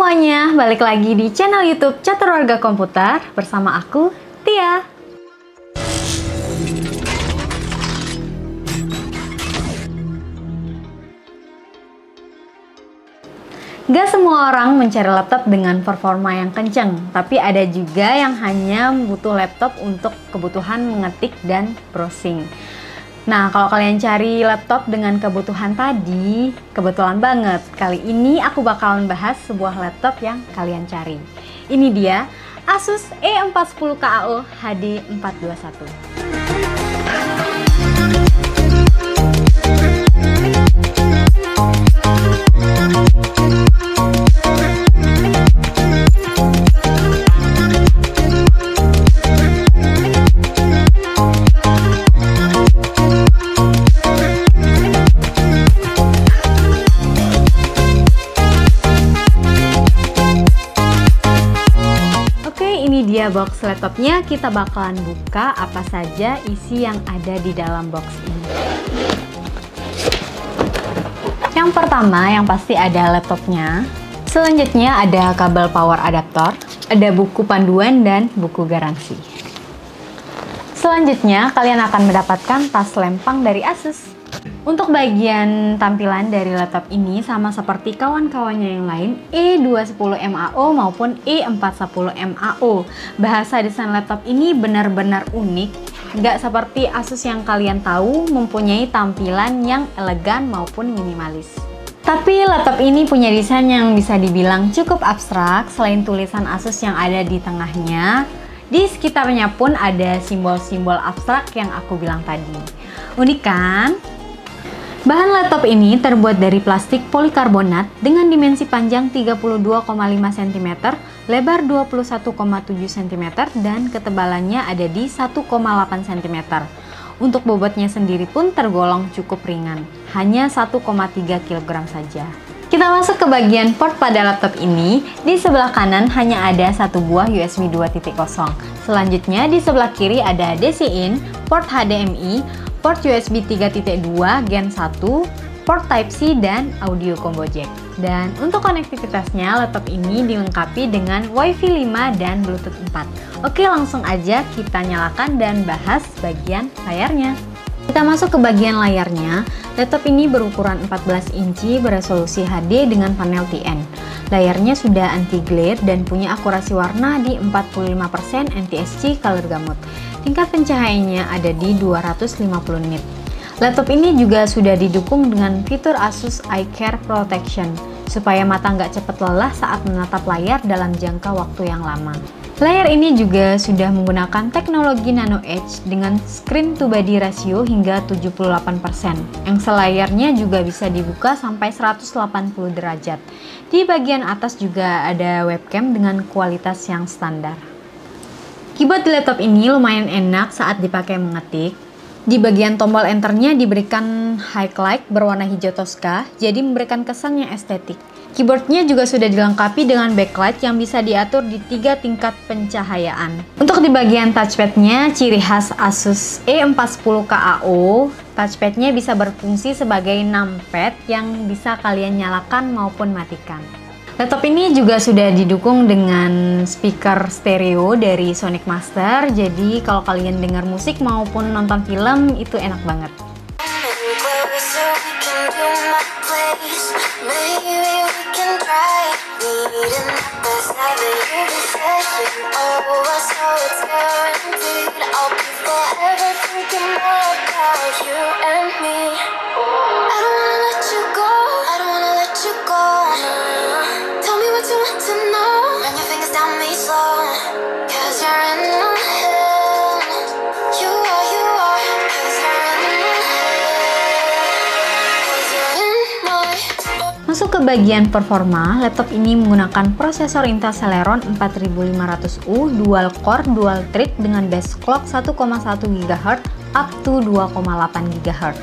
semuanya, balik lagi di channel YouTube Catur Warga Komputer bersama aku, Tia. Gak semua orang mencari laptop dengan performa yang kenceng, tapi ada juga yang hanya butuh laptop untuk kebutuhan mengetik dan browsing. Nah, kalau kalian cari laptop dengan kebutuhan tadi, kebetulan banget. Kali ini aku bakalan bahas sebuah laptop yang kalian cari. Ini dia, Asus E410KAO HD 421. Ini dia box laptopnya, kita bakalan buka apa saja isi yang ada di dalam box ini. Yang pertama yang pasti ada laptopnya. Selanjutnya ada kabel power adaptor, ada buku panduan dan buku garansi. Selanjutnya kalian akan mendapatkan tas lempang dari Asus. Untuk bagian tampilan dari laptop ini sama seperti kawan-kawannya yang lain, E210MAO maupun E410MAO. Bahasa desain laptop ini benar-benar unik, nggak seperti Asus yang kalian tahu mempunyai tampilan yang elegan maupun minimalis. Tapi laptop ini punya desain yang bisa dibilang cukup abstrak. Selain tulisan Asus yang ada di tengahnya, di sekitarnya pun ada simbol-simbol abstrak yang aku bilang tadi. Unik kan? Bahan laptop ini terbuat dari plastik polikarbonat dengan dimensi panjang 32,5 cm, lebar 21,7 cm, dan ketebalannya ada di 1,8 cm. Untuk bobotnya sendiri pun tergolong cukup ringan, hanya 1,3 kg saja. Kita masuk ke bagian port pada laptop ini. Di sebelah kanan hanya ada satu buah USB 2.0. Selanjutnya di sebelah kiri ada DC-in, port HDMI, port USB 3.2 Gen 1, port Type-C, dan audio combo jack. Dan untuk konektivitasnya, laptop ini dilengkapi dengan Wi-Fi 5 dan Bluetooth 4. Oke, langsung aja kita nyalakan dan bahas bagian layarnya. Kita masuk ke bagian layarnya. Laptop ini berukuran 14 inci beresolusi HD dengan panel TN. Layarnya sudah anti-glare dan punya akurasi warna di 45% NTSC color gamut. Tingkat pencahayaannya ada di 250 nit. Laptop ini juga sudah didukung dengan fitur Asus Eye Care Protection supaya mata nggak cepat lelah saat menatap layar dalam jangka waktu yang lama. Layar ini juga sudah menggunakan teknologi Nano Edge dengan screen to body ratio hingga 78%. Yang selayarnya juga bisa dibuka sampai 180 derajat. Di bagian atas juga ada webcam dengan kualitas yang standar. Keyboard di laptop ini lumayan enak saat dipakai mengetik. Di bagian tombol enternya diberikan highlight berwarna hijau toska, jadi memberikan kesan yang estetik. Keyboardnya juga sudah dilengkapi dengan backlight yang bisa diatur di 3 tingkat pencahayaan. Untuk di bagian touchpadnya, ciri khas Asus E410KAO, touchpadnya bisa berfungsi sebagai numpad yang bisa kalian nyalakan maupun matikan. Laptop ini juga sudah didukung dengan speaker stereo dari Sonic Master, jadi kalau kalian dengar musik maupun nonton film itu enak banget. Masuk ke bagian performa, laptop ini menggunakan prosesor Intel Celeron 4500U dual core dual thread dengan base clock 1,1 GHz up to 2,8 GHz.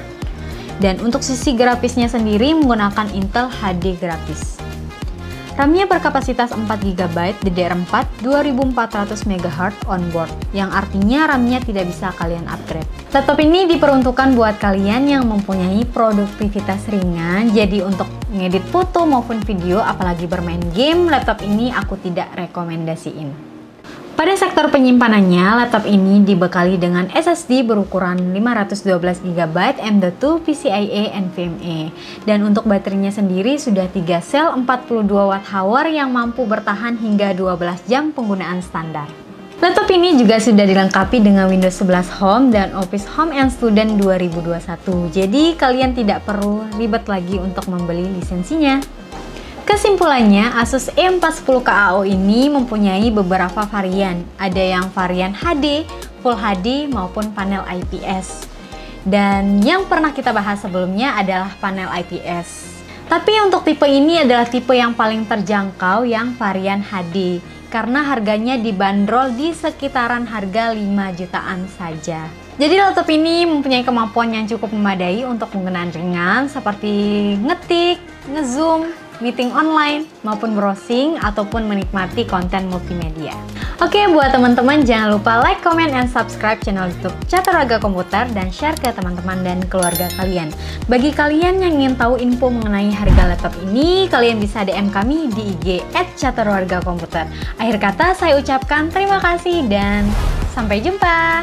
Dan untuk sisi grafisnya sendiri menggunakan Intel HD grafis. RAM-nya berkapasitas 4GB DDR4 2400 MHz onboard, yang artinya RAM-nya tidak bisa kalian upgrade. Laptop ini diperuntukkan buat kalian yang mempunyai produktivitas ringan, jadi untuk ngedit foto maupun video, apalagi bermain game, laptop ini aku tidak rekomendasiin. Pada sektor penyimpanannya, laptop ini dibekali dengan SSD berukuran 512GB M.2 PCIe NVMe. Dan untuk baterainya sendiri sudah 3 sel 42Wh yang mampu bertahan hingga 12 jam penggunaan standar. Laptop ini juga sudah dilengkapi dengan Windows 11 Home dan Office Home and Student 2021. Jadi kalian tidak perlu ribet lagi untuk membeli lisensinya. Kesimpulannya, Asus E410KAO ini mempunyai beberapa varian. Ada yang varian HD, Full HD, maupun panel IPS. Dan yang pernah kita bahas sebelumnya adalah panel IPS. Tapi untuk tipe ini adalah tipe yang paling terjangkau, yang varian HD. Karena harganya dibanderol di sekitaran harga 5 jutaan saja. Jadi laptop ini mempunyai kemampuan yang cukup memadai untuk penggunaan ringan seperti ngetik, ngezoom, meeting online, maupun browsing ataupun menikmati konten multimedia. Oke, buat teman-teman jangan lupa like, comment, and subscribe channel YouTube Caturwarga Komputer dan share ke teman-teman dan keluarga kalian. Bagi kalian yang ingin tahu info mengenai harga laptop ini, kalian bisa DM kami di IG @caturwargakomputer. Akhir kata saya ucapkan terima kasih dan sampai jumpa.